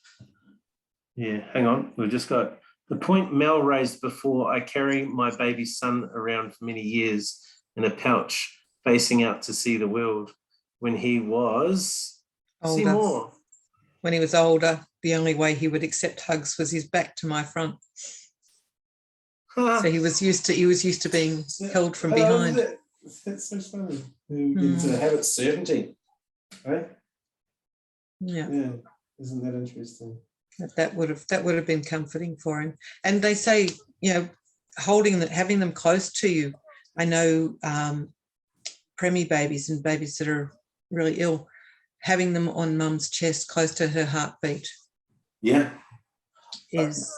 Yeah, hang on, we've just got the point Mel raised before. I carry my baby son around for many years in a pouch, facing out to see the world. When he was older. Seymour. When he was older, the only way he would accept hugs was his back to my front. So he was used to being held from behind. That's so funny. To have its certainty, right? Yeah. Isn't that interesting? That would have been comforting for him. And they say, having them close to you. I know preemie babies and babies that are really ill, having them on mum's chest close to her heartbeat. Yeah. Has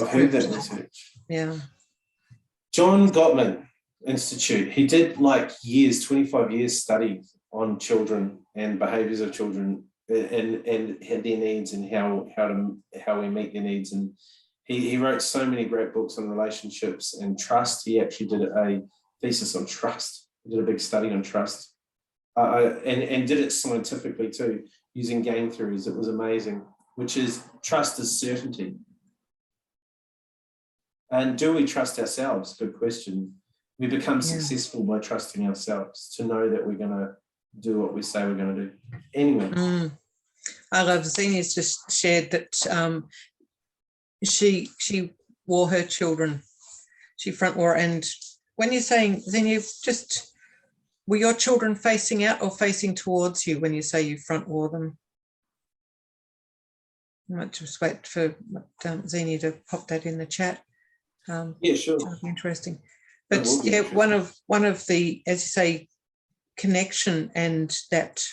I've heard that research. Yeah. John Gottman Institute. He did 25 years study on children and behaviours of children, and had their needs and how we meet their needs. And he wrote so many great books on relationships and trust. He actually did a thesis on trust. He did a big study on trust, and did it scientifically too, using game theories. It was amazing. Which is, trust is certainty. And do we trust ourselves? Good question. We become successful by trusting ourselves, to know that we're going to do what we say we're going to do. Anyway. I love Zenia's just shared that she wore her children. She front wore. And when you're saying, Zenia, were your children facing out or facing towards you when you say you front wore them? I might just wait for Zenia to pop that in the chat. Yeah, sure. Interesting. But yeah, one of the, as you say, connection, and that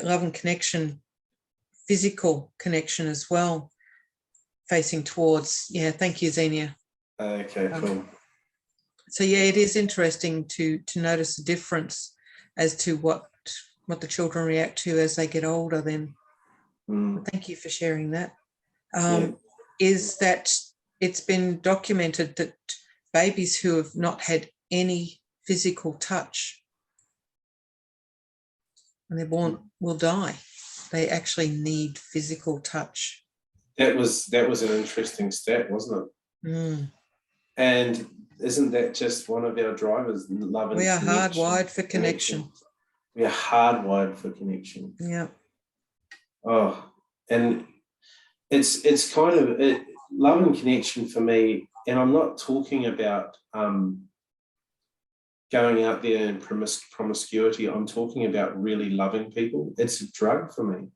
love and connection, physical connection as well, facing towards. Yeah, thank you, Zenia. Okay, cool. So yeah, it is interesting to notice the difference as to what the children react to as they get older then. Thank you for sharing that. Is that it's been documented that babies who have not had any physical touch when they're born will die. They actually need physical touch. That was an interesting stat, wasn't it? And isn't that just one of our drivers? Love and we are connection. hardwired for connection. We are hardwired for connection. Yeah. Oh, and it's kind of love and connection for me. And I'm not talking about going out there in promiscuity. I'm talking about really loving people. It's a drug for me.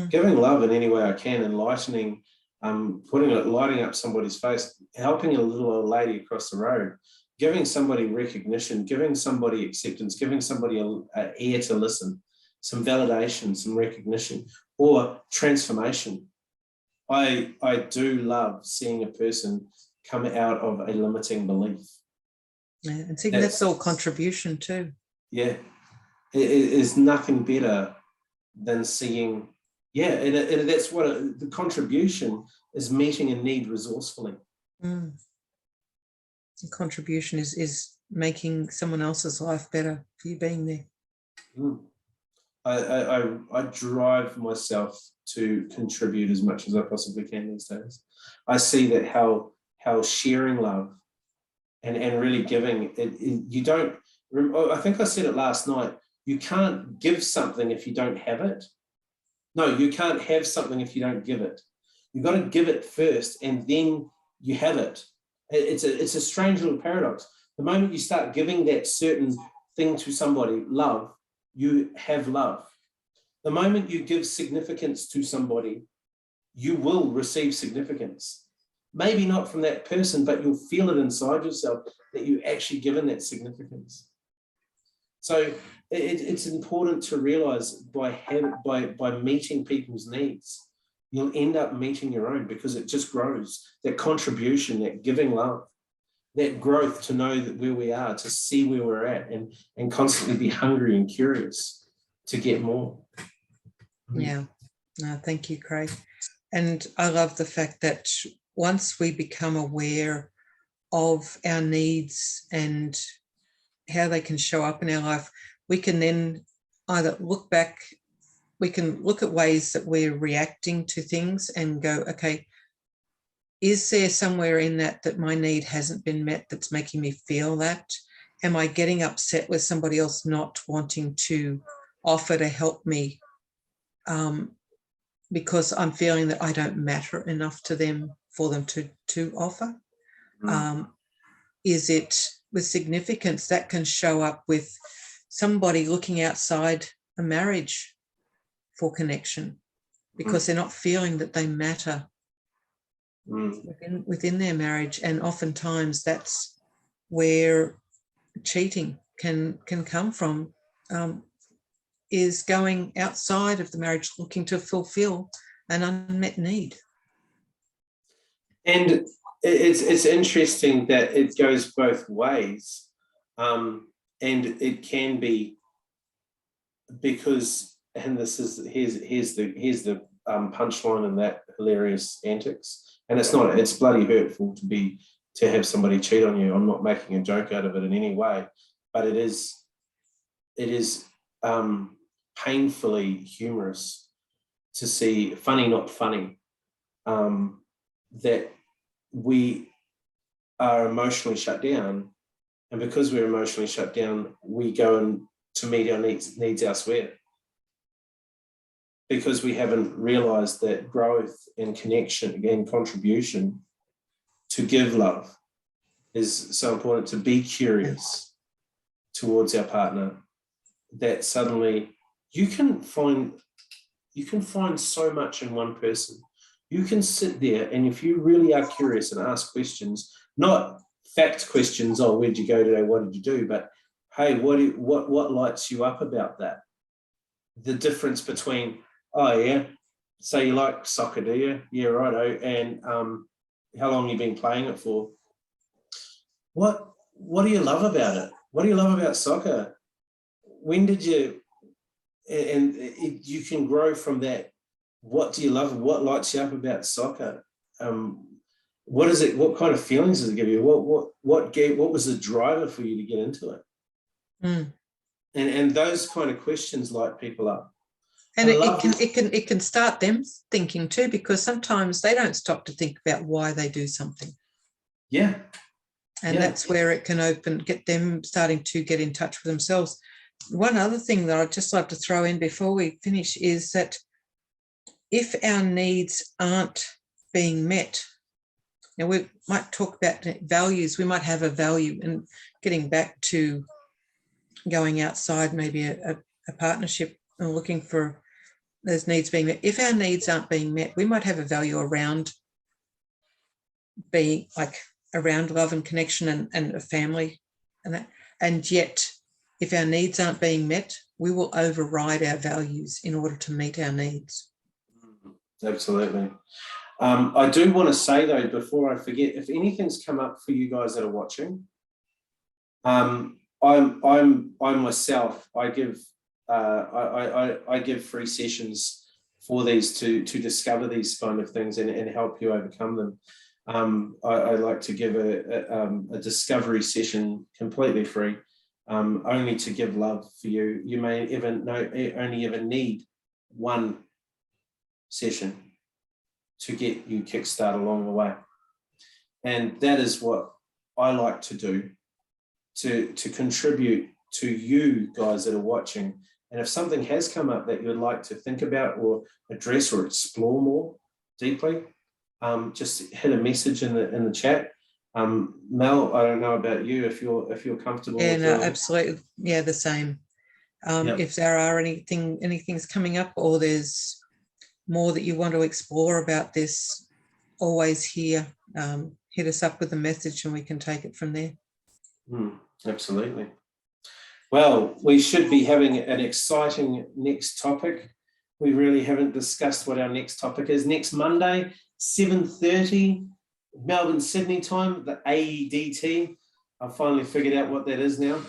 Giving love in any way I can, enlightening, lighting up somebody's face, helping a little old lady across the road, giving somebody recognition, giving somebody acceptance, giving somebody an ear to listen, some validation, some recognition, or transformation. I do love seeing a person come out of a limiting belief. Yeah, and see, that's all contribution too. Yeah, it is nothing better than seeing. Yeah, and that's what the contribution is, meeting a need resourcefully. The contribution is making someone else's life better for you being there. I drive myself to contribute as much as I possibly can these days. I see that how sharing love and really giving you don't. I think I said it last night. You can't give something if you don't have it. No, you can't have something if you don't give it. You've got to give it first, and then you have it. It's a strange little paradox. The moment you start giving that certain thing to somebody, love, you have love. The moment you give significance to somebody, you will receive significance. Maybe not from that person, but you'll feel it inside yourself that you're actually given that significance. So it's important to realize by meeting people's needs, you'll end up meeting your own, because it just grows. That contribution, that giving love, that growth to know that where we are, to see where we're at, and constantly be hungry and curious to get more. Yeah, no, thank you, Craig. And I love the fact that once we become aware of our needs and how they can show up in our life, we can then either look back, we can look at ways that we're reacting to things and go, okay, is there somewhere in that my need hasn't been met that's making me feel that? Am I getting upset with somebody else not wanting to offer to help me because I'm feeling that I don't matter enough to them for them to offer? Is it with significance that can show up with somebody looking outside a marriage for connection because they're not feeling that they matter within their marriage? And oftentimes that's where cheating can come from, is going outside of the marriage looking to fulfill an unmet need. And it's interesting that it goes both ways, and it can be because, and this is here's the punchline in that hilarious antics, and it's bloody hurtful to have somebody cheat on you. I'm not making a joke out of it in any way, but it is painfully humorous to see, funny not funny, that we are emotionally shut down, and because we're emotionally shut down, we go to meet our needs elsewhere, because we haven't realized that growth and connection and contribution, to give love, is so important, to be curious towards our partner, that suddenly you can find so much in one person. You can sit there, and if you really are curious and ask questions, not fact questions, oh, where'd you go today, what did you do, but hey, what lights you up about that? The difference between, oh yeah, so you like soccer, do you? Yeah, righto. And how long have you been playing it for? What do you love about it? What do you love about soccer? When did you, and you can grow from that. What do you love? What lights you up about soccer? What is it? What kind of feelings does it give you? What was the driver for you to get into it? And those kind of questions light people up. And it can start them thinking too, because sometimes they don't stop to think about why they do something. Yeah. And that's where it can get them starting to get in touch with themselves. One other thing that I'd just like to throw in before we finish is that if our needs aren't being met, now we might talk about values, we might have a value, and getting back to going outside, maybe a partnership and looking for those needs being met. If our needs aren't being met, we might have a value around being like around love and connection and a family and that. And yet, if our needs aren't being met, we will override our values in order to meet our needs. Absolutely. I do want to say though, before I forget, if anything's come up for you guys that are watching, I myself, I give free sessions for these to discover these kind of things and help you overcome them. I like to give a discovery session completely free, only to give love for you. You may only ever need one session to get you kickstart along the way. And that is what I like to do to contribute to you guys that are watching. And if something has come up that you'd like to think about or address or explore more deeply, just hit a message in the chat. Mel, I don't know about you, if you're comfortable. Yeah, with no, absolutely. Yeah, the same. Yep. If there are anything's coming up, or there's more that you want to explore about this, always here. Hit us up with a message and we can take it from there. Absolutely. Well, we should be having an exciting next topic. We really haven't discussed what our next topic is. Next Monday, 7:30, Melbourne, Sydney time, the AEDT. I've finally figured out what that is now.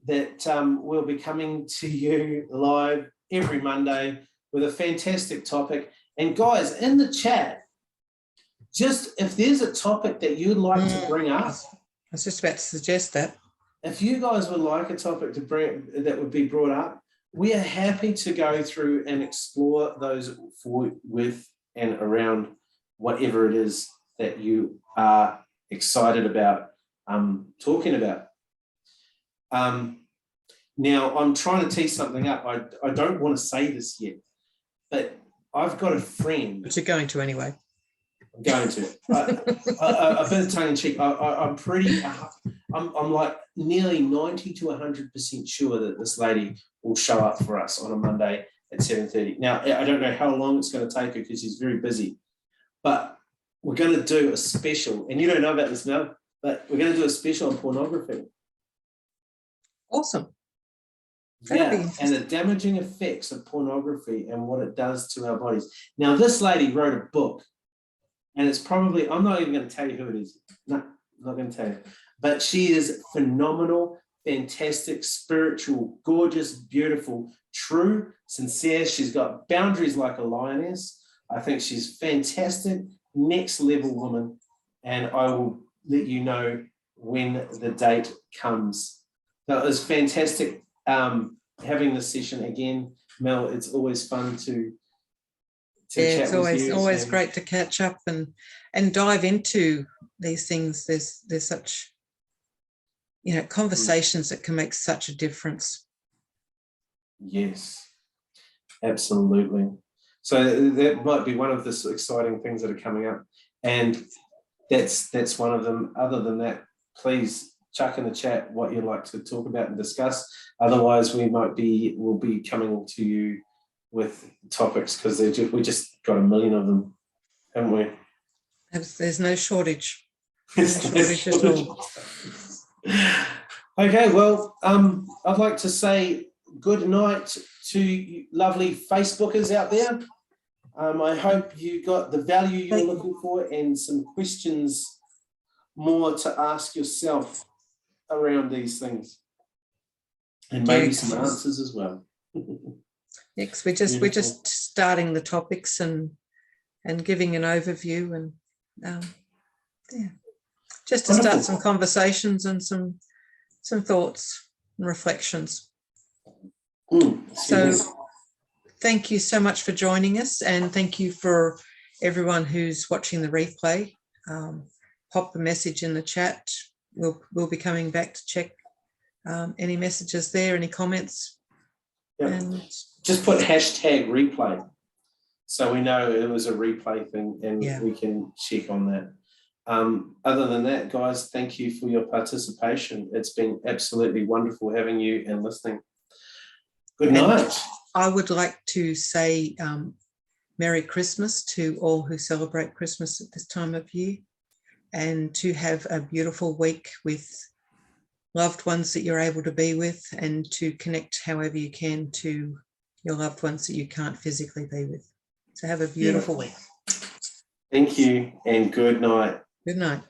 That we'll be coming to you live every Monday with a fantastic topic. And guys, in the chat, just if there's a topic that you'd like to bring up. I was just about to suggest that. If you guys would like a topic to bring that would be brought up, we are happy to go through and explore those with and around whatever it is that you are excited about talking about. Now, I'm trying to tee something up. I don't want to say this yet, but I've got a friend. But you're going to anyway. I'm going to. A bit of tongue in cheek. I'm like nearly 90 to 100% sure that this lady will show up for us on a Monday at 7:30. Now, I don't know how long it's going to take her because she's very busy, but we're going to do a special, and you don't know about this now, but we're going to do a special on pornography. Awesome. Yeah, and the damaging effects of pornography and what it does to our bodies. Now, this lady wrote a book, and it's probably, I'm not even going to tell you who it is. No, I'm not going to tell you. But she is phenomenal, fantastic, spiritual, gorgeous, beautiful, true, sincere. She's got boundaries like a lioness. I think she's fantastic, next level woman. And I will let you know when the date comes. So it was fantastic having this session again. Mel, it's always fun to yeah, it's always great to catch up and dive into these things. There's such, conversations that can make such a difference. Yes, absolutely. So that might be one of the exciting things that are coming up, and that's one of them. Other than that, please chuck in the chat what you'd like to talk about and discuss. Otherwise, we'll be coming to you with topics because we just got a million of them, haven't we? There's no shortage. No shortage at all. Okay, well, I'd like to say good night to you lovely Facebookers out there. I hope you got the value you're looking for and some questions more to ask yourself around these things, and maybe some answers as well. Yes, we're just starting the topics and giving an overview and just to start some conversations and some thoughts and reflections. So thank you so much for joining us, and thank you for everyone who's watching the replay. Pop the message in the chat. We'll be coming back to check any messages there, any comments. Yep. And just put #replay so we know it was a replay thing, and we can check on that. Other than that, guys, thank you for your participation. It's been absolutely wonderful having you and listening. Good night. I would like to say Merry Christmas to all who celebrate Christmas at this time of year, and to have a beautiful week with loved ones that you're able to be with, and to connect however you can to your loved ones that you can't physically be with. So have a beautiful week. Thank you, and good night. Good night.